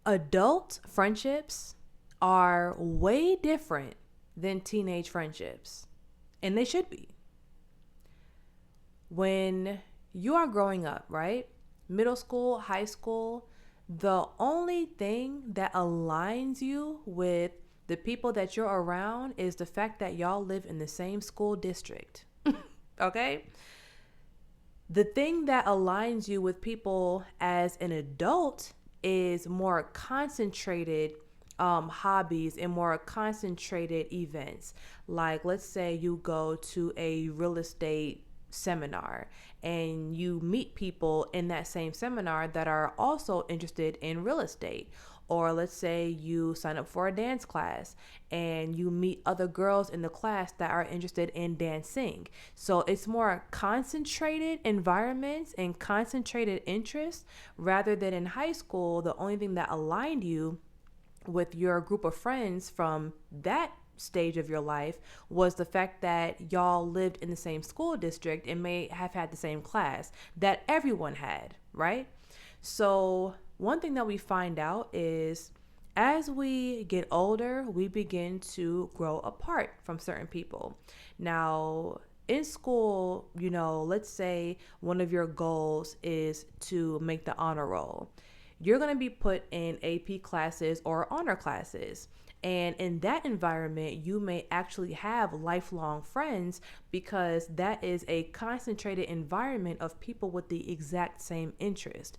Adult friendships are way different than teenage friendships, and they should be. When you are growing up, right? Middle school, high school, the only thing that aligns you with the people that you're around is the fact that y'all live in the same school district. Okay? The thing that aligns you with people as an adult is more concentrated hobbies and more concentrated events. Like, let's say you go to a real estate seminar and you meet people in that same seminar that are also interested in real estate. Or let's say you sign up for a dance class and you meet other girls in the class that are interested in dancing. So it's more concentrated environments and concentrated interests rather than in high school. The only thing that aligned you with your group of friends from that stage of your life was the fact that y'all lived in the same school district and may have had the same class that everyone had, right? So, one thing that we find out is as we get older, we begin to grow apart from certain people. Now, in school, let's say one of your goals is to make the honor roll. You're going to be put in AP classes or honor classes. And in that environment, you may actually have lifelong friends because that is a concentrated environment of people with the exact same interest.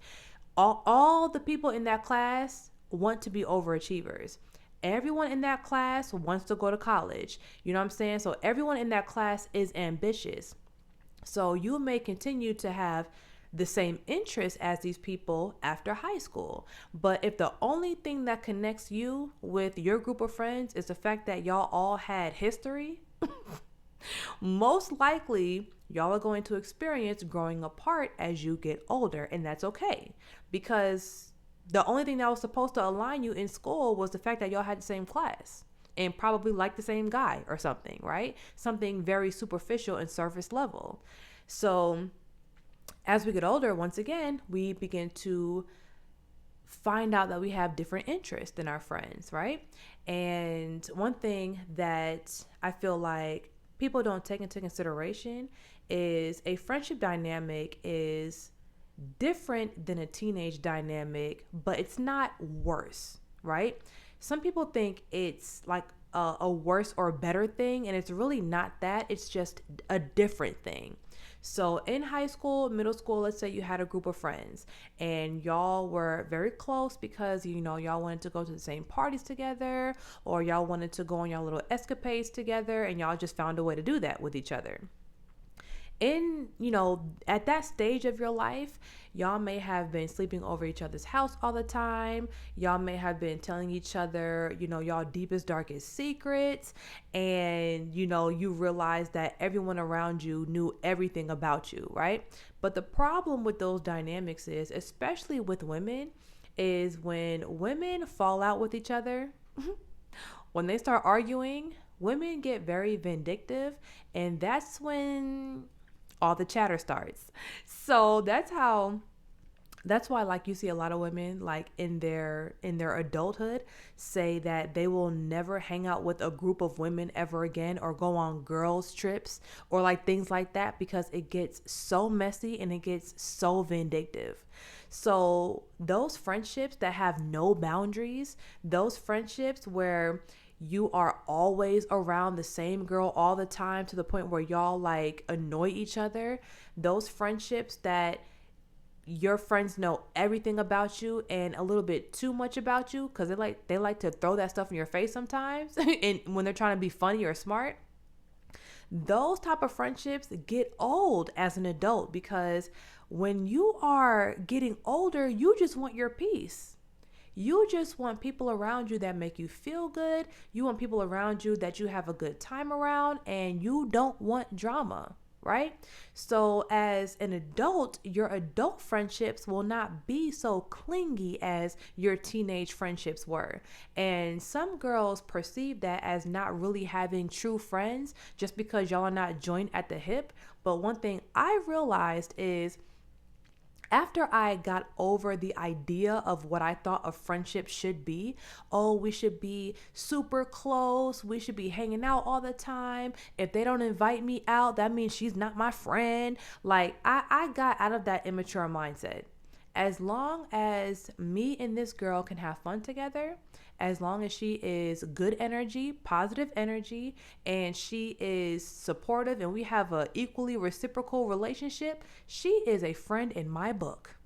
All the people in that class want to be overachievers. Everyone in that class wants to go to college. You know what I'm saying? So everyone in that class is ambitious. So you may continue to have the same interests as these people after high school. But if the only thing that connects you with your group of friends is the fact that y'all all had history, most likely y'all are going to experience growing apart as you get older, and that's okay because the only thing that was supposed to align you in school was the fact that y'all had the same class and probably like the same guy or something, right? Something very superficial and surface level. So as we get older, once again, we begin to find out that we have different interests than our friends, right? And one thing that I feel like people don't take into consideration is a friendship dynamic is different than a teenage dynamic, but it's not worse, right? Some people think it's like a worse or better thing, and it's really not that. It's just a different thing. So in high school, middle school, let's say you had a group of friends and y'all were very close because, y'all wanted to go to the same parties together or y'all wanted to go on y'all little escapades together and y'all just found a way to do that with each other. At that stage of your life, y'all may have been sleeping over each other's house all the time. Y'all may have been telling each other, y'all deepest, darkest secrets. And, you realize that everyone around you knew everything about you, right? But the problem with those dynamics is, especially with women, is when women fall out with each other, when they start arguing, women get very vindictive. And that's when all the chatter starts. So that's why like you see a lot of women like in their adulthood say that they will never hang out with a group of women ever again or go on girls trips or like things like that because it gets so messy and it gets so vindictive. So those friendships that have no boundaries, those friendships where you are always around the same girl all the time to the point where y'all like annoy each other, those friendships that your friends know everything about you and a little bit too much about you because they like to throw that stuff in your face sometimes and when they're trying to be funny or smart, those type of friendships get old as an adult because when you are getting older, you just want your peace. You just want people around you that make you feel good. You want people around you that you have a good time around, and you don't want drama, right? So as an adult, your adult friendships will not be so clingy as your teenage friendships were. And some girls perceive that as not really having true friends just because y'all are not joined at the hip. But one thing I realized is After I got over the idea of what I thought a friendship should be, oh, we should be super close, we should be hanging out all the time. If they don't invite me out, that means she's not my friend. Like, I got out of that immature mindset. As long as me and this girl can have fun together, as long as she is good energy, positive energy, and she is supportive and we have a equally reciprocal relationship, she is a friend in my book.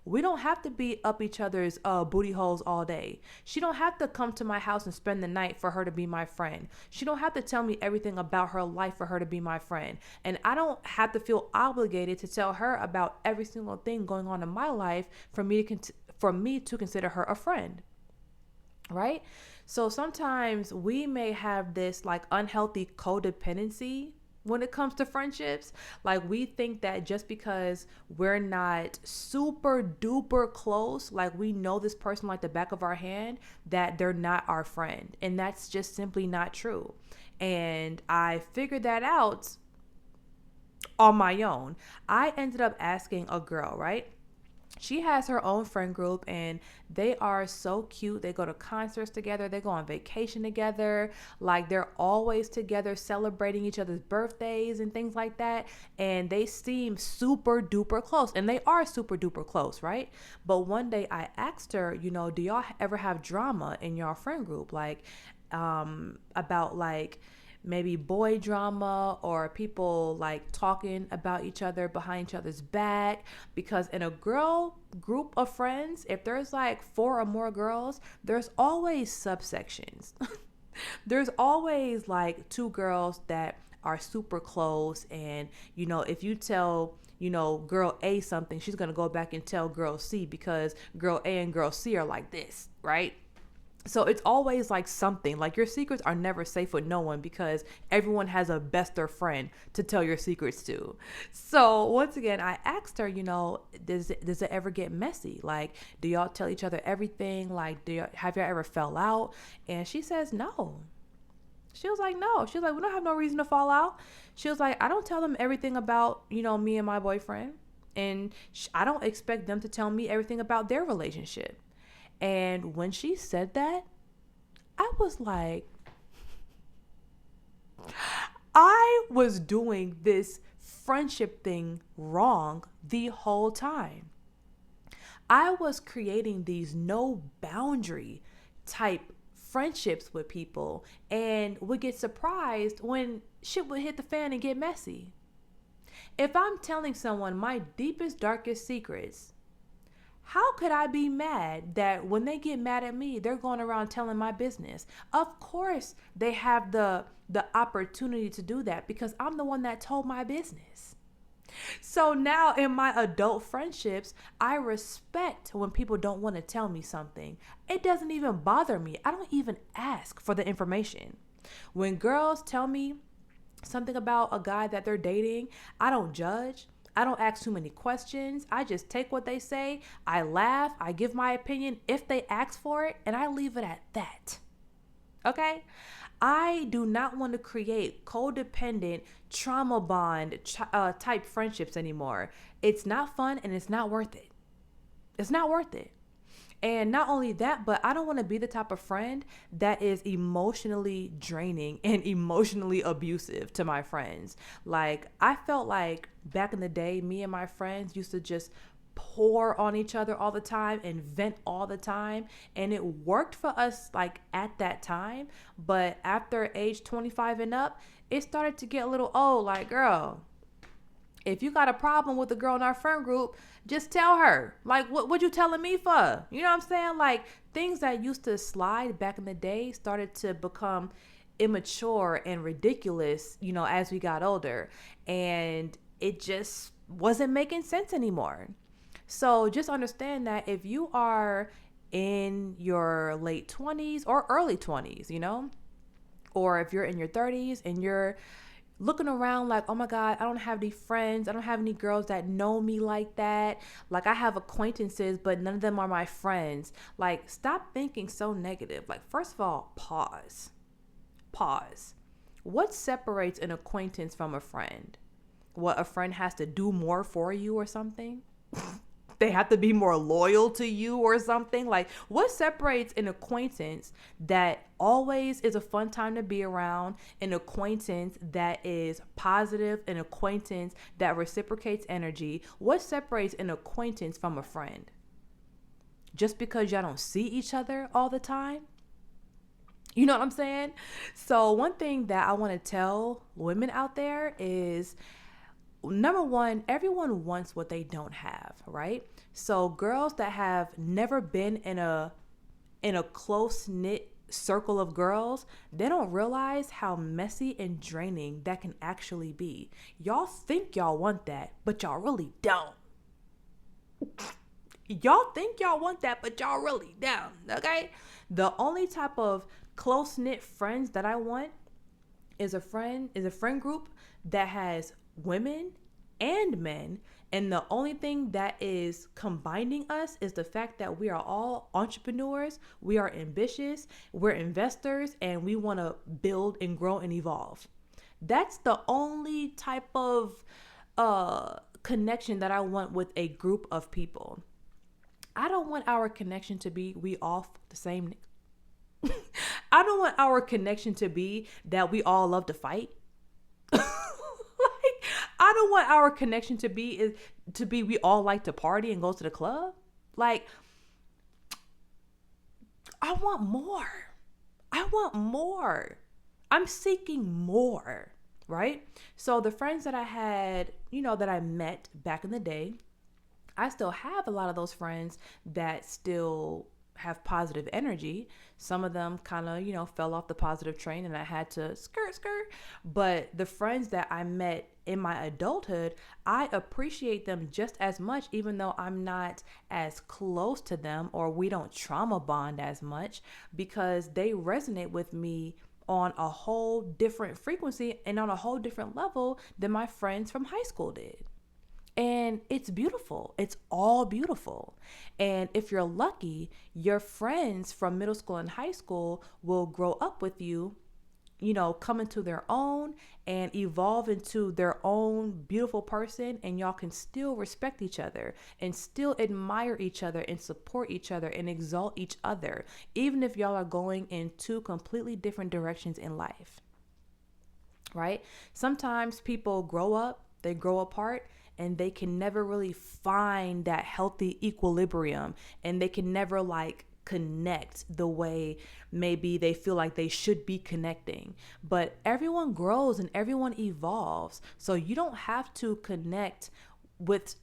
We don't have to be up each other's booty holes all day. She don't have to come to my house and spend the night for her to be my friend. She don't have to tell me everything about her life for her to be my friend. And I don't have to feel obligated to tell her about every single thing going on in my life for me to consider her a friend. Right? So sometimes we may have this like unhealthy codependency when it comes to friendships. Like, we think that just because we're not super duper close, like we know this person like the back of our hand, that they're not our friend. And that's just simply not true. And I figured that out on my own. I ended up asking a girl, right? She has her own friend group and they are so cute. They go to concerts together. They go on vacation together. Like, they're always together celebrating each other's birthdays and things like that. And they seem super duper close, and they are super duper close, right? But one day I asked her, do y'all ever have drama in your friend group? Like, about like maybe boy drama or people like talking about each other behind each other's back. Because in a girl group of friends, if there's like 4 or more girls, there's always subsections. There's always like 2 girls that are super close, and if you tell girl A something, she's going to go back and tell girl C because girl A and girl C are like this, right? So it's always like something. Like, your secrets are never safe with no one because everyone has a bester friend to tell your secrets to. So once again, I asked her, does it ever get messy? Like, do y'all tell each other everything? Like, have y'all ever fell out? And she says no. She was like, no. She was like, we don't have no reason to fall out. She was like, I don't tell them everything about, me and my boyfriend. And I don't expect them to tell me everything about their relationship. And when she said that, I was like, I was doing this friendship thing wrong the whole time. I was creating these no boundary type friendships with people and would get surprised when shit would hit the fan and get messy. If I'm telling someone my deepest, darkest secrets, how could I be mad that when they get mad at me, they're going around telling my business? Of course, they have the opportunity to do that because I'm the one that told my business. So now in my adult friendships, I respect when people don't want to tell me something. It doesn't even bother me. I don't even ask for the information. When girls tell me something about a guy that they're dating, I don't judge. I don't ask too many questions. I just take what they say. I laugh. I give my opinion if they ask for it, and I leave it at that. Okay? I do not want to create codependent trauma bond type friendships anymore. It's not fun and it's not worth it. It's not worth it. And not only that, but I don't want to be the type of friend that is emotionally draining and emotionally abusive to my friends. Like, I felt like back in the day, me and my friends used to just pour on each other all the time and vent all the time. And it worked for us like at that time. But after age 25 and up, it started to get a little old. Like, girl, if you got a problem with a girl in our friend group, just tell her. Like, what you telling me for? You know what I'm saying? Like, things that used to slide back in the day started to become immature and ridiculous, as we got older. And it just wasn't making sense anymore. So just understand that if you are in your late 20s or early 20s, or if you're in your 30s and you're looking around like, oh my God, I don't have any friends. I don't have any girls that know me like that. Like, I have acquaintances, but none of them are my friends. Like, stop thinking so negative. Like, first of all, pause. What separates an acquaintance from a friend? What, a friend has to do more for you or something? They have to be more loyal to you or something. Like, what separates an acquaintance that always is a fun time to be around, an acquaintance that is positive, an acquaintance that reciprocates energy? What separates an acquaintance from a friend? Just because y'all don't see each other all the time? You know what I'm saying? So one thing that I want to tell women out there is, number one, everyone wants what they don't have, right? So girls that have never been in a close knit circle of girls, they don't realize how messy and draining that can actually be. Y'all think y'all want that, but y'all really don't. Y'all think y'all want that, but y'all really don't. Okay? The only type of close knit friends that I want is a friend group that has women and men, and the only thing that is combining us is the fact that we are all entrepreneurs, we are ambitious, we're investors, and we want to build and grow and evolve. That's the only type of connection that I want with a group of people. I don't want our connection to be we all the same. I don't want our connection to be that we all love to fight. I don't want our connection to be we all like to party and go to the club. Like, I want more. I want more. I'm seeking more, right? So the friends that I had, that I met back in the day, I still have a lot of those friends that still have positive energy. Some of them kind of, fell off the positive train and I had to skirt. But the friends that I met in my adulthood, I appreciate them just as much, even though I'm not as close to them or we don't trauma bond as much, because they resonate with me on a whole different frequency and on a whole different level than my friends from high school did. And it's beautiful. It's all beautiful. And if you're lucky, your friends from middle school and high school will grow up with you, come into their own and evolve into their own beautiful person. And y'all can still respect each other and still admire each other and support each other and exalt each other, even if y'all are going in two completely different directions in life, right? Sometimes people grow up, they grow apart, and they can never really find that healthy equilibrium, and they can never connect the way maybe they feel like they should be connecting. But everyone grows and everyone evolves. So you don't have to connect with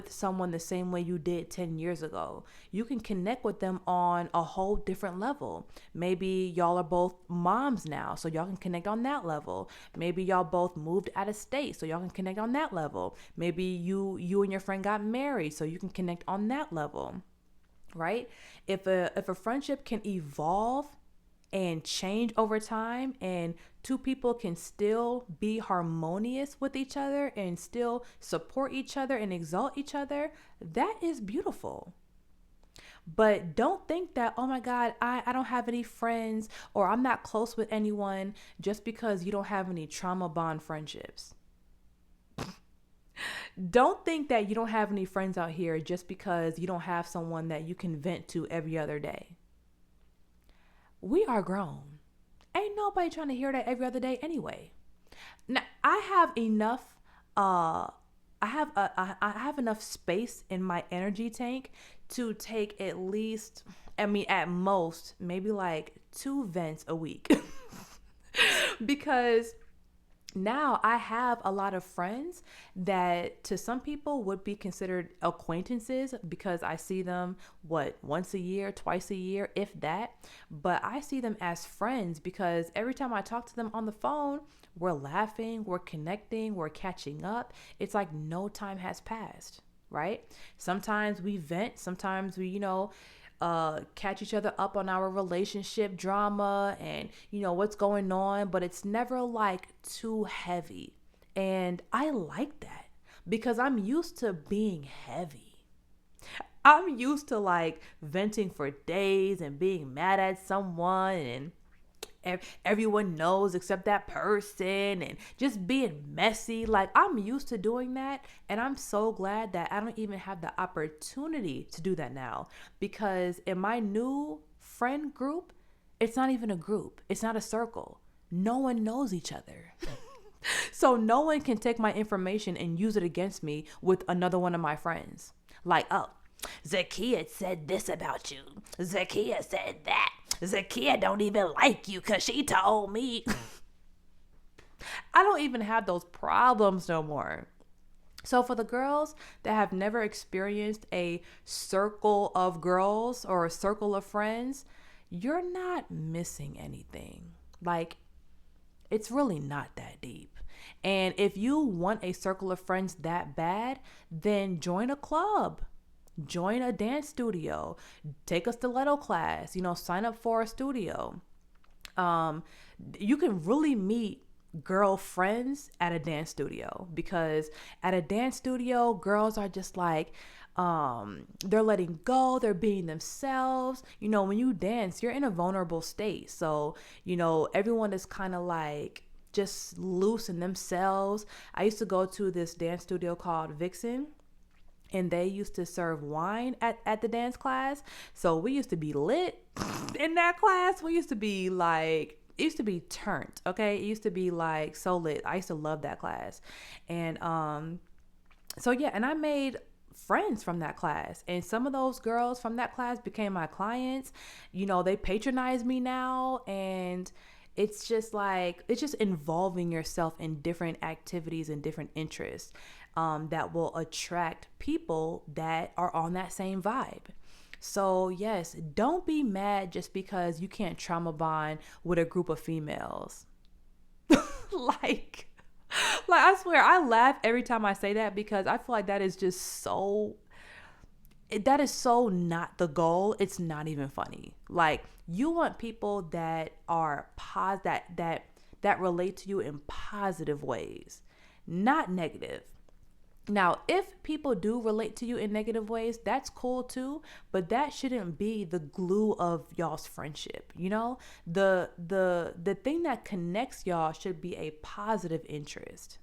someone the same way you did 10 years ago. You can connect with them on a whole different level. Maybe y'all are both moms now, so y'all can connect on that level. Maybe y'all both moved out of state, so y'all can connect on that level. Maybe you and your friend got married, so you can connect on that level, right? If a friendship can evolve and change over time, and two people can still be harmonious with each other and still support each other and exalt each other, that is beautiful. But don't think that, oh my God, I don't have any friends or I'm not close with anyone just because you don't have any trauma bond friendships. Don't think that you don't have any friends out here just because you don't have someone that you can vent to every other day. We are grown. Ain't nobody trying to hear that every other day anyway. Now, I have enough I have enough space in my energy tank to take at least, at most, maybe 2 vents a week. Because now I have a lot of friends that to some people would be considered acquaintances, because I see them once a year, twice a year, if that. But I see them as friends because every time I talk to them on the phone, we're laughing, we're connecting, we're catching up. It's like no time has passed, right? Sometimes we vent, sometimes we, catch each other up on our relationship drama and what's going on, but it's never too heavy. And I like that because I'm used to being heavy. I'm used to venting for days and being mad at someone and everyone knows except that person, and just being messy. Like, I'm used to doing that, and I'm so glad that I don't even have the opportunity to do that now, because in my new friend group, it's not even a group, it's not a circle. No one knows each other. So no one can take my information and use it against me with another one of my friends. Like, oh, Zakia said this about you. Zakia said that. Zakia don't even like you because she told me. I don't even have those problems no more. So for the girls that have never experienced a circle of girls or a circle of friends, you're not missing anything. Like, it's really not that deep. And if you want a circle of friends that bad, then join a club, join a dance studio, take a stiletto class, sign up for a studio. You can really meet girlfriends at a dance studio, because at a dance studio, girls are just like, they're letting go, they're being themselves. When you dance, you're in a vulnerable state. So, everyone is kind of like just loose in themselves. I used to go to this dance studio called Vixen, and they used to serve wine at the dance class. So we used to be lit in that class. We used to be like, it used to be turned, okay? It used to be like so lit. I used to love that class. And so yeah, and I made friends from that class, and some of those girls from that class became my clients. They patronize me now, and it's just involving yourself in different activities and different interests that will attract people that are on that same vibe. So yes, don't be mad just because you can't trauma bond with a group of females. like I swear, I laugh every time I say that, because I feel like that is so not the goal. It's not even funny. Like, you want people that are that relate to you in positive ways, not negative. Now, if people do relate to you in negative ways, that's cool too, but that shouldn't be the glue of y'all's friendship. The thing that connects y'all should be a positive interest.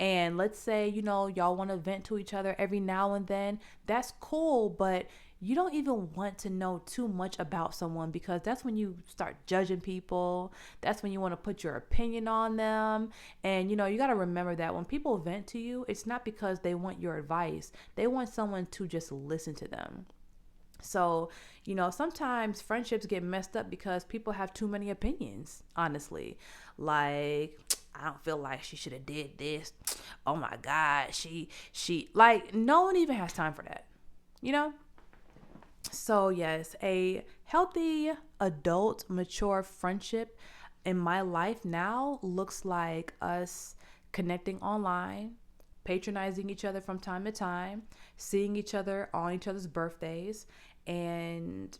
And let's say, y'all want to vent to each other every now and then. That's cool, but you don't even want to know too much about someone, because that's when you start judging people. That's when you want to put your opinion on them. And, you got to remember that when people vent to you, it's not because they want your advice. They want someone to just listen to them. So, sometimes friendships get messed up because people have too many opinions, honestly. Like, I don't feel like she should have did this. Oh my God, she like, no one even has time for that, So yes, a healthy adult, mature friendship in my life now looks like us connecting online, patronizing each other from time to time, seeing each other on each other's birthdays, and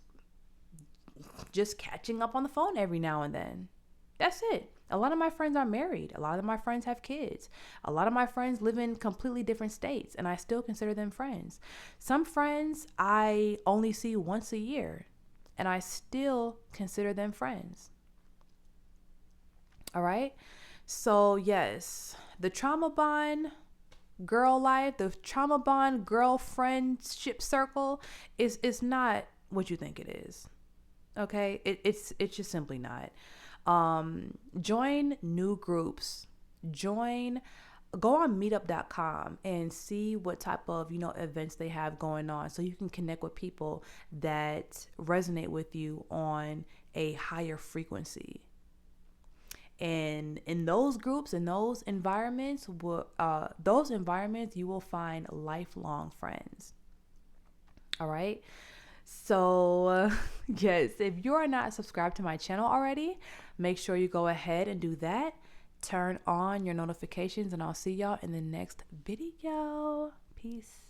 just catching up on the phone every now and then. That's it. A lot of my friends are married. A lot of my friends have kids. A lot of my friends live in completely different states, and I still consider them friends. Some friends I only see once a year, and I still consider them friends. All right? So yes, the trauma bond girl life, the trauma bond girl friendship circle is not what you think it is. Okay? It's just simply not. Join new groups, go on meetup.com and see what type of, events they have going on, so you can connect with people that resonate with you on a higher frequency. And in those groups, in those environments, you will find lifelong friends. All right. So yes, if you are not subscribed to my channel already, make sure you go ahead and do that. Turn on your notifications, and I'll see y'all in the next video. Peace.